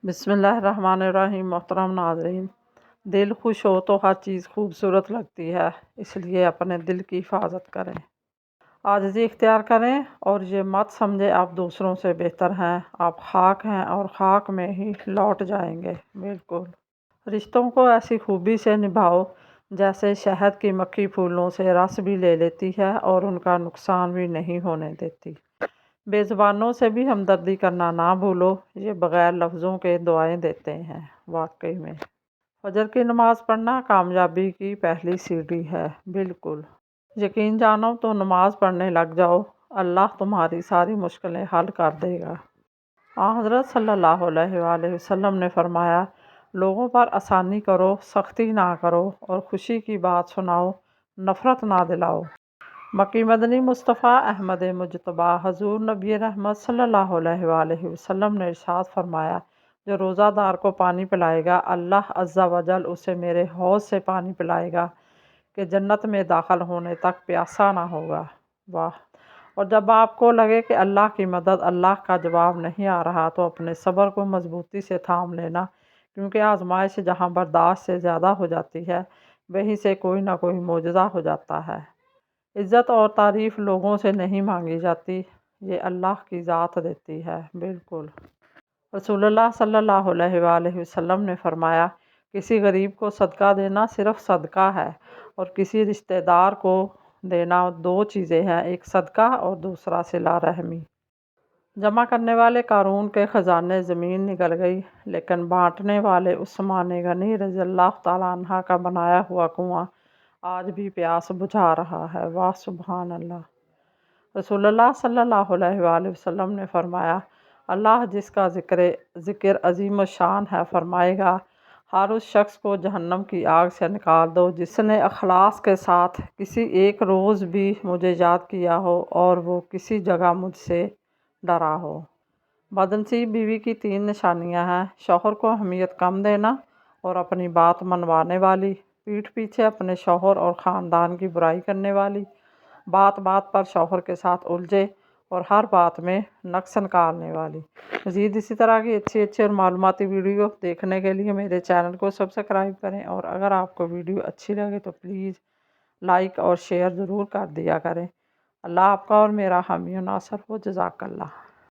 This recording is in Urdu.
بسم اللہ الرحمن الرحیم۔ محترم ناظرین، دل خوش ہو تو ہر چیز خوبصورت لگتی ہے، اس لیے اپنے دل کی حفاظت کریں، عاجزی اختیار کریں اور یہ مت سمجھیں آپ دوسروں سے بہتر ہیں۔ آپ خاک ہیں اور خاک میں ہی لوٹ جائیں گے۔ بالکل، رشتوں کو ایسی خوبی سے نبھاؤ جیسے شہد کی مکھی پھولوں سے رس بھی لے لیتی ہے اور ان کا نقصان بھی نہیں ہونے دیتی۔ بے زبانوں سے بھی ہمدردی کرنا نہ بھولو، یہ بغیر لفظوں کے دعائیں دیتے ہیں۔ واقعی میں فجر کی نماز پڑھنا کامیابی کی پہلی سیڑھی ہے۔ بالکل، یقین جانو تو نماز پڑھنے لگ جاؤ، اللہ تمہاری ساری مشکلیں حل کر دے گا۔ حضرت صلی اللہ علیہ وآلہ وسلم نے فرمایا، لوگوں پر آسانی کرو، سختی نہ کرو، اور خوشی کی بات سناؤ، نفرت نہ دلاؤ۔ مکی مدنی مصطفیٰ احمد مجتبیٰ حضور نبی رحمت صلی اللہ علیہ وآلہ وسلم نے ارشاد فرمایا، جو روزہ دار کو پانی پلائے گا، اللہ عز و جل اسے میرے حوض سے پانی پلائے گا کہ جنت میں داخل ہونے تک پیاسا نہ ہوگا۔ واہ! اور جب آپ کو لگے کہ اللہ کی مدد، اللہ کا جواب نہیں آ رہا، تو اپنے صبر کو مضبوطی سے تھام لینا، کیونکہ آزمائش جہاں برداشت سے زیادہ ہو جاتی ہے، وہیں سے کوئی نہ کوئی معجزہ ہو جاتا ہے۔ عزت اور تعریف لوگوں سے نہیں مانگی جاتی، یہ اللہ کی ذات دیتی ہے۔ بالکل، رسول اللہ صلی اللہ علیہ وآلہ وسلم نے فرمایا، کسی غریب کو صدقہ دینا صرف صدقہ ہے، اور کسی رشتہ دار کو دینا دو چیزیں ہیں، ایک صدقہ اور دوسرا صلہ رحمی۔ جمع کرنے والے قارون کے خزانے زمین نگل گئی، لیکن بانٹنے والے عثمان غنی رضی اللہ تعالیٰ عنہ کا بنایا ہوا کنواں آج بھی پیاس بجھا رہا ہے۔ واہ سبحان اللہ! رسول اللہ صلی اللہ علیہ وآلہ وسلم نے فرمایا، اللہ جس کا ذکر عظیم الشان ہے، فرمائے گا، ہر اس شخص کو جہنم کی آگ سے نکال دو جس نے اخلاص کے ساتھ کسی ایک روز بھی مجھے یاد کیا ہو اور وہ کسی جگہ مجھ سے ڈرا ہو۔ بدنصیب بیوی کی 3 نشانیاں ہیں: شوہر کو اہمیت کم دینا اور اپنی بات منوانے والی، پیٹھ پیچھے اپنے شوہر اور خاندان کی برائی کرنے والی، بات بات پر شوہر کے ساتھ الجھے اور ہر بات میں نقص نکالنے والی۔ مزید اسی طرح کی اچھی اور معلوماتی ویڈیو دیکھنے کے لیے میرے چینل کو سبسکرائب کریں، اور اگر آپ کو ویڈیو اچھی لگے تو پلیز لائک اور شیئر ضرور کر دیا کریں۔ اللہ آپ کا اور میرا حامی و ناصر ہو۔ جزاک اللہ۔